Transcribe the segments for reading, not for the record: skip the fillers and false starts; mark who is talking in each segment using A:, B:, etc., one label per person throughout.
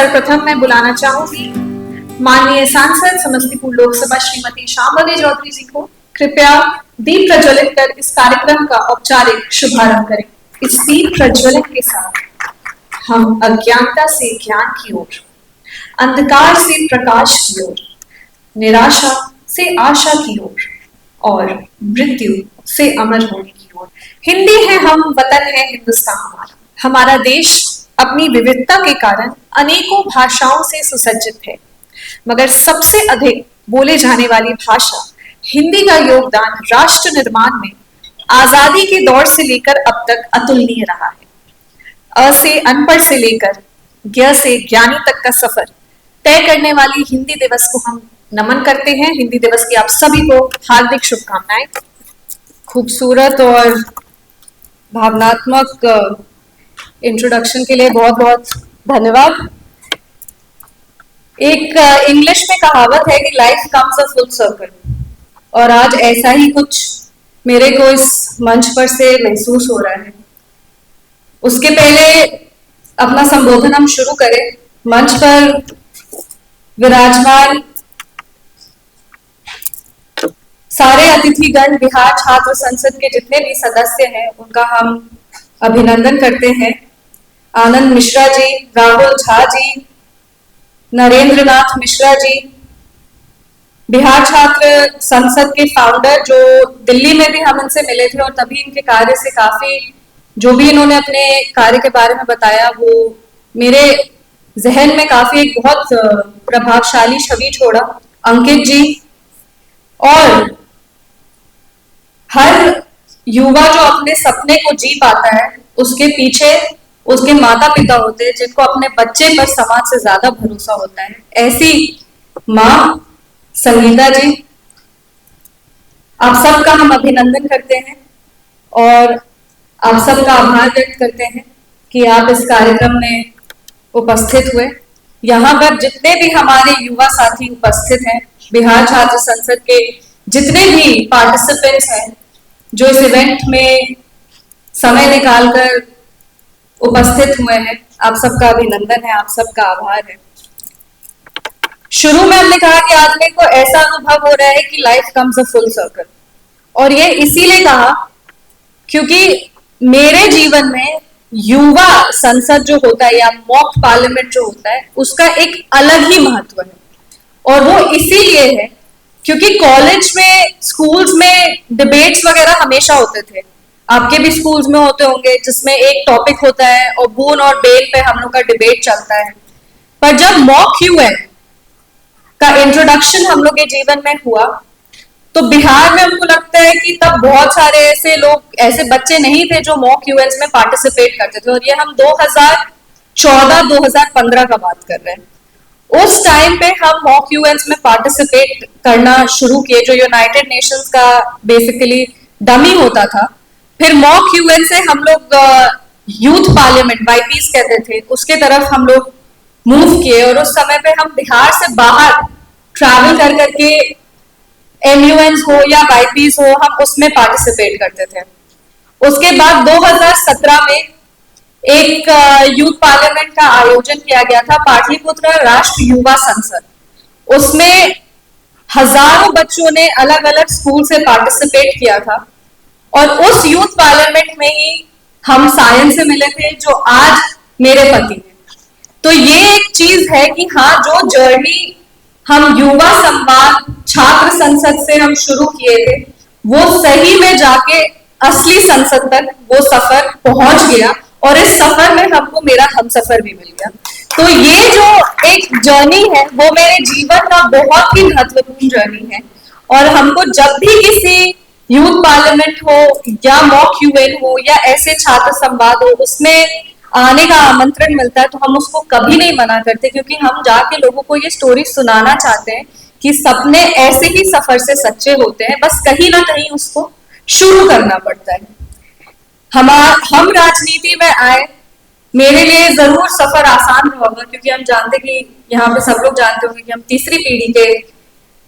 A: सर्वप्रथम मैं बुलाना चाहूंगी माननीय सांसद समस्तीपुर लोकसभा श्रीमती श्यामली चौधरी जी को। कृपया दीप प्रज्वलित कर इस कार्यक्रम का औपचारिक शुभारंभ करें। इस दीप प्रज्वलन के साथ हम अज्ञानता से ज्ञान की ओर, अंधकार से प्रकाश की ओर, निराशा से आशा की ओर और मृत्यु से अमर होने की ओर। हिंदी है हम, वतन है हिंदुस्तान हमारा। हमारा देश अपनी विविधता के कारण अनेकों भाषाओं से सुसज्जित है, मगर सबसे अधिक बोले जाने वाली भाषा हिंदी का योगदान राष्ट्र निर्माण में आजादी के दौर से लेकर अब तक अतुलनीय रहा है। अ से अनपढ़ से लेकर ज्ञ से ज्ञानी तक का सफर तय करने वाली हिंदी दिवस को हम नमन करते हैं। हिंदी दिवस की आप सभी को हार्दिक शुभकामनाएं।
B: खूबसूरत और भावनात्मक इंट्रोडक्शन के लिए बहुत बहुत धन्यवाद। एक इंग्लिश में कहावत है कि life comes a full circle, और आज ऐसा ही कुछ मेरे को इस मंच पर से महसूस हो रहा है। उसके पहले अपना संबोधन हम शुरू करें। मंच पर विराजमान सारे अतिथिगण, बिहार छात्र संसद के जितने भी सदस्य हैं, उनका हम अभिनंदन करते हैं। आनंद मिश्रा जी, राहुल झा जी, नरेंद्र नाथ मिश्रा जी, बिहार छात्र संसद के फाउंडर, जो दिल्ली में भी हम इनसे मिले थे और तभी इनके कार्य से काफी, जो भी इन्होंने अपने कार्य के बारे में बताया, वो मेरे जहन में काफी एक बहुत प्रभावशाली छवि छोड़ा। अंकित जी, और हर युवा जो अपने सपने को जी पाता है, उसके पीछे उसके माता पिता होते हैं, जिनको अपने बच्चे पर समाज से ज्यादा भरोसा होता है। ऐसी माँ संगीता जी, आप सबका हम अभिनंदन करते हैं और आप सबका आभार व्यक्त करते हैं कि आप इस कार्यक्रम में उपस्थित हुए। यहाँ पर जितने भी हमारे युवा साथी उपस्थित हैं, बिहार छात्र संसद के जितने भी पार्टिसिपेंट्स हैं, जो इस इवेंट में समय निकालकर उपस्थित हुए हैं, आप सबका अभिनंदन है, आप सबका आभार है। शुरू में हमने कहा कि आज मेरे को ऐसा अनुभव हो रहा है कि life comes a full circle, और ये इसीलिए कहा क्योंकि मेरे जीवन में युवा संसद जो होता है या मॉक पार्लियामेंट जो होता है, उसका एक अलग ही महत्व है। और वो इसीलिए है क्योंकि कॉलेज में, स्कूल्स में डिबेट्स वगैरह हमेशा होते थे। आपके भी स्कूल्स में होते होंगे, जिसमें एक टॉपिक होता है और बून और बेल पे हम लोग का डिबेट चलता है। पर जब मॉक यूएन का इंट्रोडक्शन हम लोग के जीवन में हुआ, तो बिहार में हमको लगता है कि तब बहुत सारे ऐसे लोग, ऐसे बच्चे नहीं थे जो मॉक यूएन्स में पार्टिसिपेट करते थे। और ये हम 2014-2015 का बात कर रहे हैं। उस टाइम पे हम मॉक यूएन्स में पार्टिसिपेट करना शुरू किए, जो यूनाइटेड नेशंस का बेसिकली डमी होता था। फिर मॉक यूएन से हम लोग यूथ पार्लियामेंट, वाईपीस कहते थे, उसके तरफ हम लोग मूव किए। और उस समय पे हम बिहार से बाहर ट्रैवल कर करके एमयूएन हो या वाईपीस हो, हम उसमें पार्टिसिपेट करते थे। उसके बाद 2017 में एक यूथ पार्लियामेंट का आयोजन किया गया था, पाटलिपुत्र राष्ट्र युवा संसद। उसमें हजारों बच्चों ने अलग अलग स्कूल से पार्टिसिपेट किया था। और उस यूथ पार्लियामेंट में ही हम सायन से मिले थे, जो आज मेरे पति हैं। तो ये एक चीज है कि हाँ, जो जर्नी हम युवा संवाद छात्र संसद से हम शुरू किए थे, वो सही में जाके असली संसद तक वो सफर पहुंच गया। और इस सफर में हमको मेरा हमसफर भी मिल गया। तो ये जो एक जर्नी है, वो मेरे जीवन का बहुत ही महत्वपूर्ण जर्नी है। और हमको जब भी किसी यूथ पार्लियामेंट हो या मॉक यूएन हो या ऐसे छात्र संवाद हो, उसमें आने का आमंत्रण मिलता है, तो हम उसको कभी नहीं मना करते, क्योंकि हम जाके लोगों को ये स्टोरी सुनाना चाहते हैं कि सपने ऐसे ही सफर से सच्चे होते हैं, बस कहीं ना कहीं उसको शुरू करना पड़ता है। हम राजनीति में आए, मेरे लिए जरूर सफर आसान होगा, क्योंकि हम जानते कि यहाँ पे सब लोग जानते होंगे कि हम तीसरी पीढ़ी के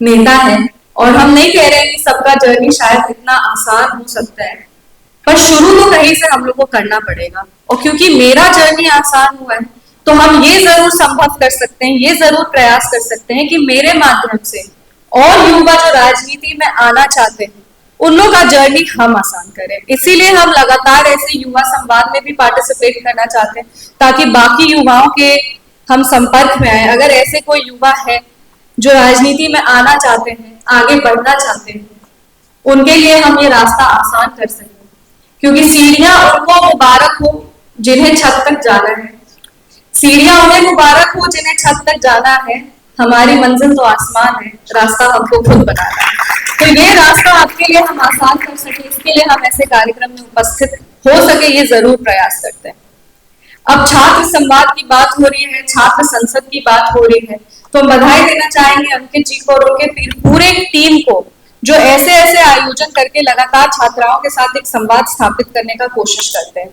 B: नेता हैं। और हम नहीं कह रहे हैं कि सबका जर्नी शायद इतना आसान हो सकता है, पर शुरू तो कहीं से हम लोग को करना पड़ेगा। और क्योंकि मेरा जर्नी आसान हुआ है, तो हम ये जरूर संभव कर सकते हैं, ये जरूर प्रयास कर सकते हैं कि मेरे माध्यम से और युवा जो राजनीति में आना चाहते हैं उन लोग का जर्नी हम आसान करें। इसीलिए हम लगातार ऐसे युवा संवाद में भी पार्टिसिपेट करना चाहते हैं ताकि बाकी युवाओं के हम संपर्क में आए। अगर ऐसे कोई युवा है जो राजनीति में आना चाहते हैं, आगे बढ़ना चाहते हैं, उनके लिए हम ये रास्ता आसान कर सकें, क्योंकि सीढ़ियां उनको मुबारक हो जिन्हें छत तक जाना है, सीढ़ियां उन्हें मुबारक हो जिन्हें छत तक जाना है। हमारी मंजिल तो आसमान है, रास्ता हमको खुद बनाना है। तो ये रास्ता आपके लिए हम आसान कर सके, इसके लिए हम ऐसे कार्यक्रम में उपस्थित हो सके, ये जरूर प्रयास करते हैं। अब छात्र संवाद की बात हो रही है, छात्र संसद की बात हो रही है, तो हम बधाई देना चाहेंगे अंकित जी को और उनके पूरे टीम को जो ऐसे ऐसे आयोजन करके लगातार छात्राओं के साथ एक संवाद स्थापित करने का कोशिश करते हैं।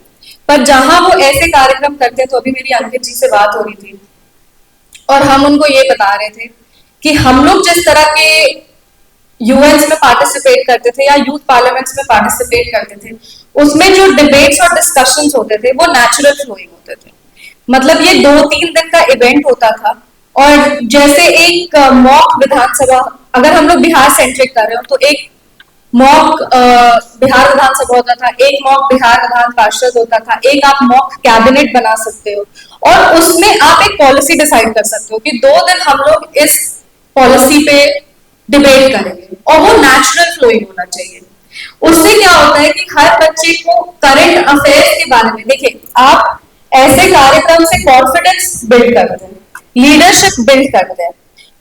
B: पर जहां वो ऐसे कार्यक्रम करते हैं, तो अभी मेरी अंकित जी से बात हो रही थी और हम उनको ये बता रहे थे कि हम लोग जिस तरह के यूएन्स में पार्टिसिपेट करते थे या यूथ पार्लियामेंट्स में पार्टिसिपेट करते थे, उसमें जो डिबेट्स और डिस्कशंस होते थे वो नेचुरल फ्लोइंग होते थे। मतलब ये 2-3 दिन का इवेंट होता था और जैसे एक मॉक विधानसभा, अगर हम लोग बिहार सेंट्रिक कर रहे हो तो एक मॉक बिहार विधानसभा होता था, एक मॉक बिहार विधान पार्षद होता था, एक आप मॉक कैबिनेट बना सकते हो और उसमें आप एक पॉलिसी डिसाइड कर सकते हो कि 2 दिन हम लोग इस पॉलिसी पे डिबेट करेंगे और वो नेचुरल फ्लोइंग होना चाहिए। उससे क्या होता है कि हर बच्चे को करंट अफेयर्स के बारे में, देखिए आप ऐसे कार्यक्रम से कॉन्फिडेंस बिल्ड करते हैं, लीडरशिप बिल्ड करते हैं,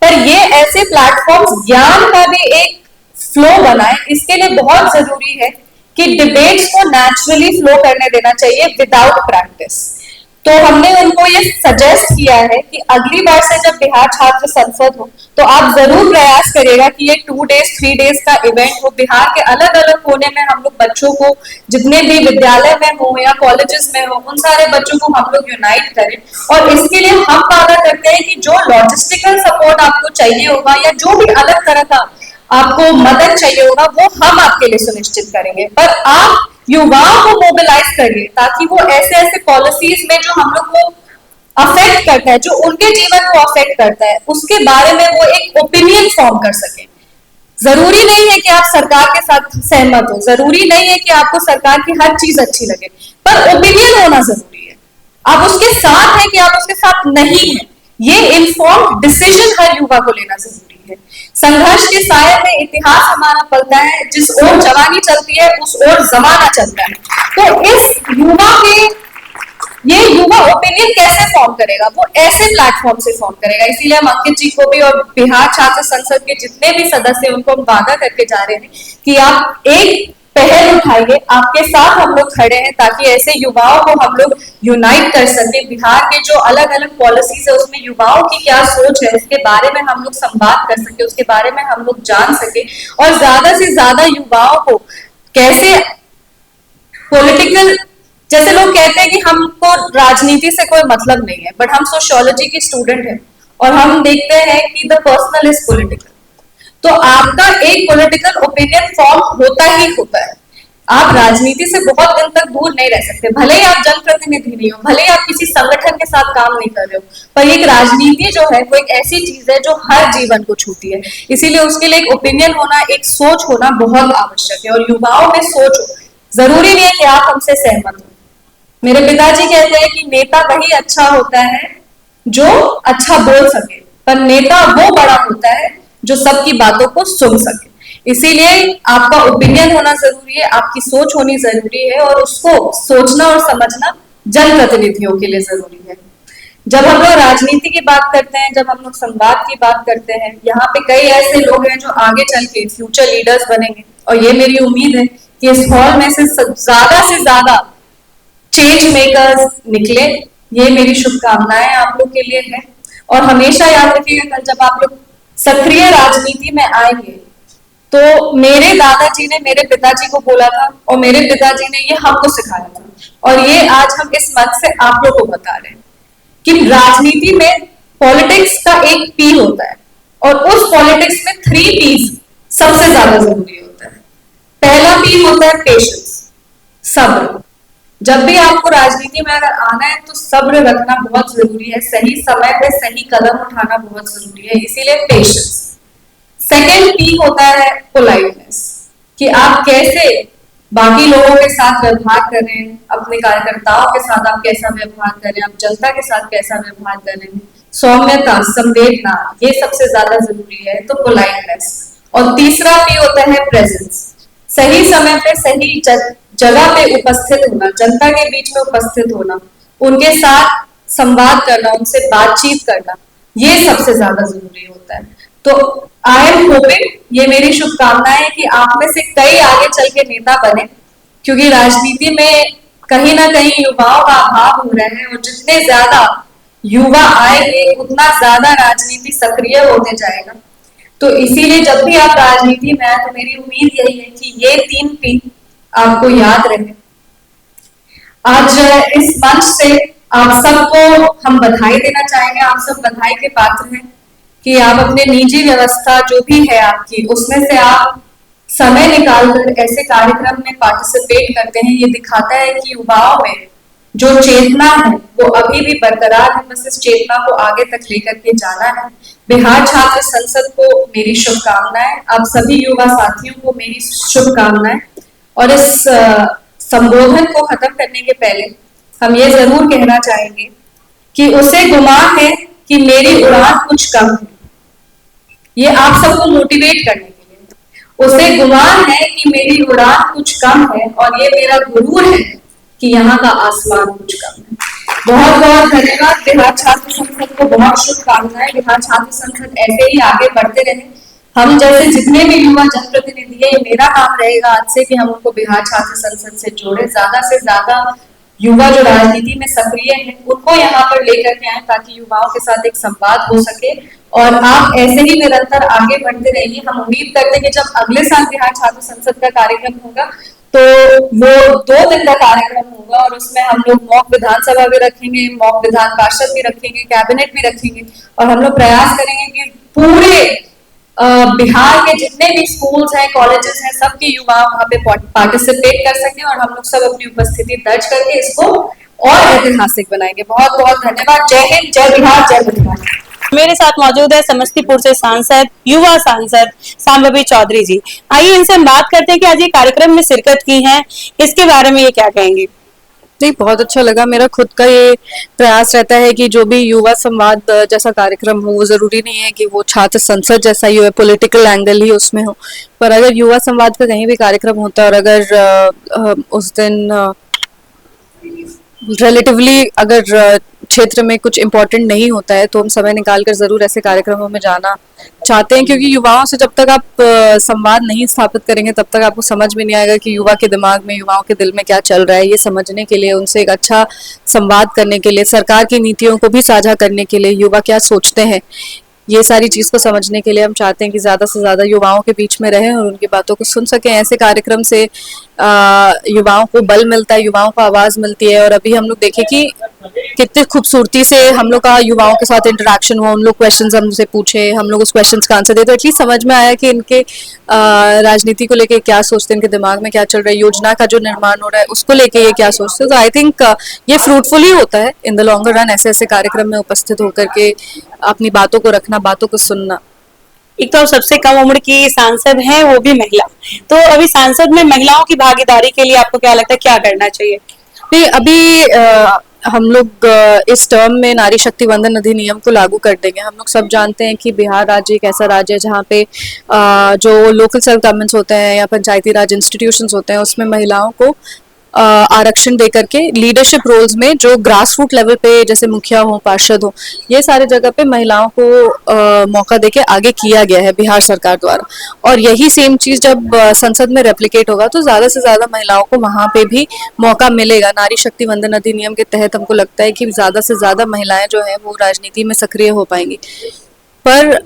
B: पर ये ऐसे प्लेटफॉर्म्स ज्ञान का भी एक फ्लो बनाए, इसके लिए बहुत जरूरी है कि डिबेट्स को नेचुरली फ्लो करने देना चाहिए विदाउट प्रैक्टिस। तो हमने उनको ये सजेस्ट किया है कि अगली बार से जब बिहार छात्र संसद हो तो आप जरूर प्रयास करेगा कि ये 2 डेज 3 डेज का इवेंट हो, बिहार के अलग अलग कोने में हम लोग बच्चों को, जितने भी विद्यालय में हो या कॉलेजेस में हो, उन सारे बच्चों को हम लोग यूनाइट करें। और इसके लिए हम वादा करते हैं कि जो लॉजिस्टिकल सपोर्ट आपको चाहिए होगा या जो भी अलग तरह का आपको मदद चाहिए होगा वो हम आपके लिए सुनिश्चित करेंगे, पर आप युवाओं को मोबिलाइज करिए ताकि वो ऐसे ऐसे पॉलिसीज में जो हम लोग को अफेक्ट करता है, जो उनके जीवन को अफेक्ट करता है, उसके बारे में वो एक ओपिनियन फॉर्म कर सके। जरूरी नहीं है कि आप सरकार के साथ सहमत हो, जरूरी नहीं है कि आपको सरकार की हर चीज अच्छी लगे, पर ओपिनियन होना जरूरी है। आप उसके साथ हैं कि आप उसके साथ नहीं है, ये इन्फॉर्म डिसीजन हर युवा को लेना जरूरी है। संघर्ष के साये में इतिहास हमारा पलता है, जिस ओर जवानी चलती है उस ओर जमाना चलता है। तो इस युवा के ये युवा ओपिनियन कैसे फॉर्म करेगा, वो ऐसे प्लेटफॉर्म से फॉर्म करेगा। इसीलिए हम अंकित जी को भी और बिहार छात्र संसद के जितने भी सदस्य हैं उनको हम वादा करके जा रहे हैं कि आप एक पहल उठाइए, आपके साथ हम लोग खड़े हैं ताकि ऐसे युवाओं को हम लोग यूनाइट कर सके। बिहार के जो अलग अलग पॉलिसीज है उसमें युवाओं की क्या सोच है उसके बारे में हम लोग संवाद कर सके, उसके बारे में हम लोग जान सके और ज्यादा से ज्यादा युवाओं को कैसे पॉलिटिकल, जैसे लोग कहते हैं कि हमको राजनीति से कोई मतलब नहीं है, बट हम सोशियोलॉजी के स्टूडेंट हैं और हम देखते हैं कि द पर्सनल इज पॉलिटिकल। तो आपका एक पॉलिटिकल ओपिनियन फॉर्म होता ही होता है। आप राजनीति से बहुत दिन तक दूर नहीं रह सकते, भले ही आप जनप्रतिनिधि नहीं हो, भले ही आप किसी संगठन के साथ काम नहीं कर रहे हो, पर एक राजनीति जो है वो एक ऐसी चीज है जो हर जीवन को छूती है। इसीलिए उसके लिए एक ओपिनियन होना, एक सोच होना बहुत आवश्यक है और युवाओं में सोच हो। जरूरी नहीं है कि आप हमसे सहमत हो। मेरे पिताजी कहते हैं कि नेता वही अच्छा होता है जो अच्छा बोल सके, पर नेता वो बड़ा होता है जो सबकी बातों को सुन सके। इसीलिए आपका ओपिनियन होना जरूरी है, आपकी सोच होनी जरूरी है और उसको सोचना और समझना जनप्रतिनिधियों के लिए जरूरी है। जब हम लोग राजनीति की बात करते हैं, जब हम लोग संवाद की बात करते हैं, यहाँ पे कई ऐसे लोग हैं जो आगे चल के फ्यूचर लीडर्स बनेंगे और ये मेरी उम्मीद है कि इस हॉल में से ज्यादा चेंज मेकर्स निकले। ये मेरी शुभकामनाएं आप लोग के लिए है और हमेशा याद रखिएगा कल जब आप लोग सक्रिय राजनीति में आएंगे तो मेरे दादाजी ने मेरे पिताजी को बोला था और मेरे पिताजी ने ये हमको सिखाया था और ये आज हम इस मंच से आप लोग को बता रहे हैं कि राजनीति में पॉलिटिक्स का एक पी होता है और उस पॉलिटिक्स में 3 पीस सबसे ज्यादा जरूरी होता है। पहला पी होता है पेशेंस, सब्र। जब भी आपको राजनीति में अगर आना है तो सब्र रखना बहुत जरूरी है, सही समय पे सही कदम उठाना बहुत जरूरी है, इसीलिए पेशेंस। सेकेंड पी होता है पोलाइटनेस, कि आप कैसे बाकी लोगों के साथ व्यवहार कर रहे हैं, अपने कार्यकर्ताओं के साथ आप कैसा व्यवहार कर रहे हैं, आप जनता के साथ कैसा व्यवहार कर रहे हैं, सौम्यता, संवेदना, ये सबसे ज्यादा जरूरी है, तो पोलाइटनेस। और तीसरा पी होता है प्रेजेंस, सही समय पे सही जगह पे उपस्थित होना, जनता के बीच में उपस्थित होना, उनके साथ संवाद करना, उनसे बातचीत करना, ये सबसे ज्यादा जरूरी होता है। तो आई एम होपिंग, ये मेरी शुभकामनाएं है कि आप में से कई आगे चल के नेता बने, क्योंकि राजनीति में कहीं ना कहीं युवाओं का अभाव हो रहा है, और जितने ज्यादा युवा आएंगे उतना ज्यादा राजनीति सक्रिय होते जाएगा। तो इसीलिए जब भी आप राजनीति में आए तो मेरी उम्मीद यही है कि ये 3 पी आपको याद रहे। आज इस मंच से आप सबको हम बधाई देना चाहेंगे, आप सब बधाई के पात्र हैं कि आप अपने निजी व्यवस्था जो भी है आपकी, उसमें से आप समय निकालकर ऐसे कार्यक्रम में पार्टिसिपेट करते हैं। ये दिखाता है कि युवाओं में जो चेतना है वो अभी भी बरकरार है, बस इस चेतना को आगे तक लेकर के जाना है। बिहार छात्र संसद को मेरी शुभकामनाएं, आप सभी युवा साथियों को मेरी शुभकामनाएं। और इस संबोधन को खत्म करने के पहले हम ये जरूर कहना चाहेंगे कि उसे गुमान है कि मेरी उड़ान कुछ कम है, ये आप सबको मोटिवेट करने के लिए। उसे गुमान है कि मेरी उड़ान कुछ कम है, और ये मेरा गुरूर है कि यहाँ का आसमान कुछ कम है। बहुत बहुत धन्यवाद। बिहार छात्र संसद को बहुत शुभकामनाएं। बिहार छात्र संसद ऐसे ही आगे बढ़ते रहे। हम जैसे जितने भी युवा जनप्रतिनिधि है, मेरा काम रहेगा आज से कि हम उनको बिहार छात्र संसद से जोड़े, ज्यादा से ज्यादा युवा जो राजनीति में सक्रिय हैं उनको यहाँ पर लेकर के आए, ताकि युवाओं के साथ एक संवाद हो सके। और आप ऐसे ही निरंतर आगे बढ़ते रहिए। हम उम्मीद करते हैं कि जब अगले साल बिहार छात्र संसद का कार्यक्रम होगा तो वो 2 दिन का कार्यक्रम होगा, और उसमें हम लोग मॉक विधानसभा भी रखेंगे, मॉक विधान पार्षद भी रखेंगे, कैबिनेट भी रखेंगे, और हम लोग प्रयास करेंगे कि पूरे बिहार के जितने भी स्कूल्स हैं, कॉलेजेस हैं, सबके युवा वहां पे पार्टिसिपेट कर सकें, और हम लोग सब अपनी उपस्थिति दर्ज करके इसको और ऐतिहासिक बनाएंगे। बहुत बहुत धन्यवाद। जय हिंद, जय बिहार, जय बिहार।
C: मेरे साथ मौजूद है समस्तीपुर से सांसद, युवा सांसद सांबवी चौधरी जी। आइए इनसे हम बात करते हैं कि आज ये कार्यक्रम में शिरकत की है, इसके बारे में ये क्या कहेंगे।
D: नहीं, बहुत अच्छा लगा। मेरा खुद का ये प्रयास रहता है कि जो भी युवा संवाद जैसा कार्यक्रम हो, वो जरूरी नहीं है कि वो छात्र संसद जैसा ही हो, पॉलिटिकल एंगल ही उसमें हो, पर अगर युवा संवाद का कहीं भी कार्यक्रम होता है और अगर उस दिन रिलेटिवली अगर क्षेत्र में कुछ इम्पोर्टेंट नहीं होता है तो हम समय निकालकर जरूर ऐसे कार्यक्रमों में जाना चाहते हैं, क्योंकि युवाओं से जब तक आप संवाद नहीं स्थापित करेंगे तब तक आपको समझ में नहीं आएगा कि युवा के दिमाग में, युवाओं के दिल में क्या चल रहा है। ये समझने के लिए, उनसे एक अच्छा संवाद करने के लिए, सरकार की नीतियों को भी साझा करने के लिए, युवा क्या सोचते हैं, ये सारी चीज को समझने के लिए हम चाहते हैं कि ज्यादा से ज्यादा युवाओं के बीच में रहें और उनकी बातों को सुन सकें। ऐसे कार्यक्रम से युवाओं को बल मिलता है, युवाओं को आवाज मिलती है। और अभी हम लोग देखें कि कितनी खूबसूरती से हम लोग का युवाओं के साथ इंटरेक्शन हुआ, उन लोग क्वेश्चंस हमसे पूछे, हम लोग उस क्वेश्चंस का आंसर दिए, तो एटलीस्ट समझ में आया कि इनके राजनीति को लेके क्या सोचते हैं, इनके दिमाग में क्या चल रहा है, योजना का जो निर्माण हो रहा है उसको लेके ये क्या सोचते हैं। तो आई थिंक ये फ्रूटफुल ही होता है इन द लॉन्गर रन, ऐसे ऐसे कार्यक्रम में उपस्थित होकर के अपनी बातों को रखना, बातों को सुनना।
C: एक तो सबसे कम उम्र की सांसद हैं, वो भी महिला, तो अभी सांसद में महिलाओं की भागीदारी के लिए आपको क्या लगता है, क्या करना चाहिए।
D: नहीं, अभी हम लोग इस टर्म में नारी शक्ति वंदन अधिनियम को लागू कर देंगे। हम लोग सब जानते हैं कि बिहार राज्य एक ऐसा राज्य है जहाँ पे जो लोकल सेल्फ गवर्नमेंट्स होते हैं या पंचायती राज इंस्टीट्यूशंस होते हैं उसमें महिलाओं को आरक्षण दे करके लीडरशिप रोल्स में, जो ग्रास रूट लेवल पे जैसे मुखिया हो, पार्षद हो, ये सारे जगह पे महिलाओं को मौका देके आगे किया गया है बिहार सरकार द्वारा। और यही सेम चीज जब संसद में रेप्लिकेट होगा तो ज्यादा से ज्यादा महिलाओं को वहां पे भी मौका मिलेगा। नारी शक्ति वंदन अधिनियम के तहत हमको लगता है कि ज्यादा से ज्यादा महिलाएं जो है वो राजनीति में सक्रिय हो पाएंगी। पर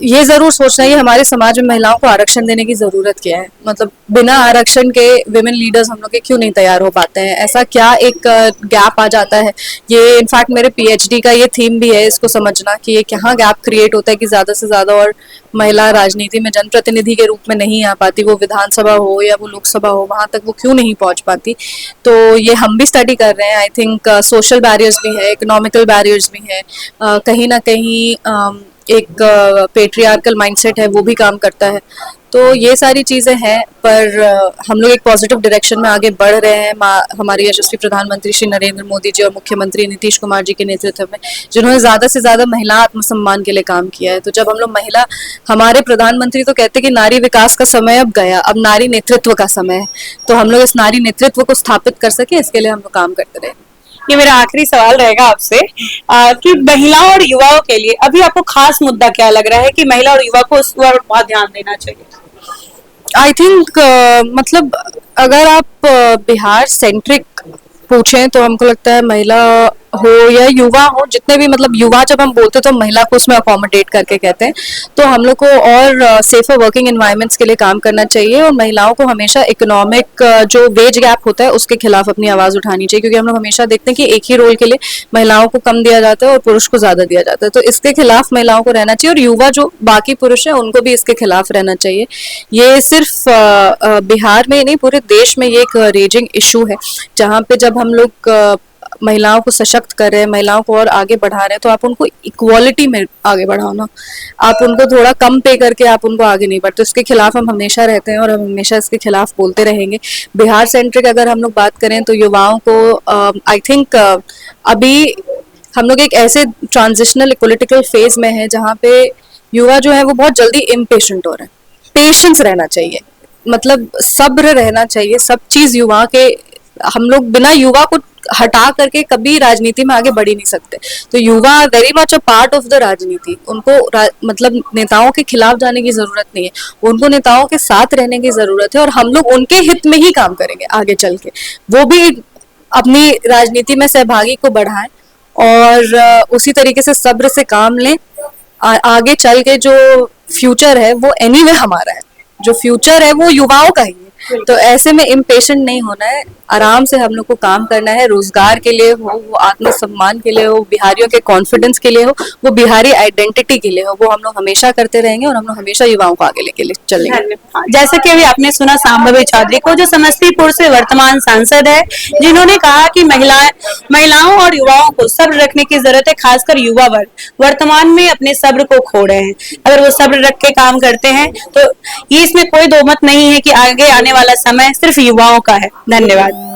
D: ये जरूर सोचना है कि हमारे समाज में महिलाओं को आरक्षण देने की जरूरत क्या है। मतलब बिना आरक्षण के विमेन लीडर्स हम लोग के क्यों नहीं तैयार हो पाते हैं, ऐसा क्या एक गैप आ जाता है। ये इनफैक्ट मेरे पीएचडी का ये थीम भी है, इसको समझना कि ये कहाँ गैप क्रिएट होता है कि ज्यादा से ज्यादा और महिला राजनीति में जनप्रतिनिधि के रूप में नहीं आ पाती, वो विधानसभा हो या वो लोकसभा हो, वहां तक वो क्यों नहीं पहुंच पाती। तो ये हम भी स्टडी कर रहे हैं। आई थिंक सोशल बैरियर्स भी है, इकोनॉमिकल बैरियर्स भी है, कहीं ना कहीं एक पेट्रियार्कल माइंडसेट है वो भी काम करता है। तो ये सारी चीजें हैं, पर हम लोग एक पॉजिटिव डायरेक्शन में आगे बढ़ रहे हैं। हमारे यशस्वी प्रधानमंत्री श्री नरेंद्र मोदी जी और मुख्यमंत्री नीतीश कुमार जी के नेतृत्व में, जिन्होंने ज्यादा से ज्यादा महिला आत्मसम्मान के लिए काम किया है। तो जब हम लोग महिला, हमारे प्रधानमंत्री तो कहते हैं कि नारी विकास का समय अब गया, अब नारी नेतृत्व का समय है। तो हम लोग इस नारी नेतृत्व को स्थापित कर सके, इसके लिए हम लोग काम करते रहे।
C: ये मेरा आखिरी सवाल रहेगा आपसे कि महिलाओं और युवाओं के लिए अभी आपको खास मुद्दा क्या लग रहा है कि महिला और युवा को उस पर बहुत ध्यान देना चाहिए?
D: आई थिंक मतलब अगर आप बिहार सेंट्रिक पूछें तो हमको लगता है महिला हो या युवा हो, जितने भी, मतलब युवा जब हम बोलते तो महिला को उसमें अकोमोडेट करके कहते हैं। तो हम लोग को और सेफर वर्किंग एनवायरनमेंट्स के लिए काम करना चाहिए और महिलाओं को हमेशा इकोनॉमिक जो वेज गैप होता है उसके खिलाफ अपनी आवाज उठानी चाहिए, क्योंकि हम लोग हमेशा देखते हैं कि एक ही रोल के लिए महिलाओं को कम दिया जाता है और पुरुष को ज्यादा दिया जाता है। तो इसके खिलाफ महिलाओं को रहना चाहिए और युवा जो बाकी पुरुष है उनको भी इसके खिलाफ रहना चाहिए। ये सिर्फ बिहार में नहीं, पूरे देश में ये एक रेजिंग इशू है, जहाँ पे जब हम लोग महिलाओं को सशक्त कर रहे हैं, महिलाओं को और आगे बढ़ा रहे हैं, तो आप उनको इक्वालिटी में आगे बढ़ाओ ना। आप उनको थोड़ा कम पे करके आप उनको आगे नहीं बढ़ते। इसके खिलाफ हम हमेशा रहते हैं और हम हमेशा इसके खिलाफ बोलते रहेंगे। बिहार सेंट्रिक अगर हम लोग बात करें तो युवाओं को आई थिंक अभी हम लोग एक ऐसे ट्रांजिशनल पॉलिटिकल फेज में है जहाँ पे युवा जो है वो बहुत जल्दी इम्पेशेंट हो रहे हैं। पेशेंस रहना चाहिए, मतलब सब्र रहना चाहिए। सब चीज युवा के, हम लोग बिना युवा को हटा करके कभी राजनीति में आगे बढ़ ही नहीं सकते। तो युवा very much a part of the राजनीति। उनको मतलब नेताओं के खिलाफ जाने की जरूरत नहीं है, उनको नेताओं के साथ रहने की जरूरत है और हम लोग उनके हित में ही काम करेंगे आगे चल के। वो भी अपनी राजनीति में सहभागी को बढ़ाएं और उसी तरीके से सब्र से काम लें। आगे चल के जो फ्यूचर है वो एनीवे हमारा है, जो फ्यूचर है वो युवाओं का ही है। तो ऐसे में इम्पेशेंट नहीं होना है, आराम से हम लोग को काम करना है। रोजगार के लिए हो, वो आत्मसम्मान के लिए हो, बिहारियों के कॉन्फिडेंस के लिए हो, वो बिहारी आइडेंटिटी के लिए हो, वो हम लोग हमेशा करते रहेंगे और हम लोग हमेशा युवाओं को आगे लेके चलेंगे।
C: जैसा कि अभी आपने सुना सांभवी चौधरी को, जो समस्तीपुर से वर्तमान सांसद है, जिन्होंने कहा कि महिलाओं और युवाओं को सब्र रखने की जरूरत है। खासकर युवा वर्ग वर्तमान में अपने सब्र को खो रहे हैं। अगर वो सब्र रख के काम करते हैं तो ये इसमें कोई दो मत नहीं है कि आगे आने वाला समय सिर्फ युवाओं का है। धन्यवाद।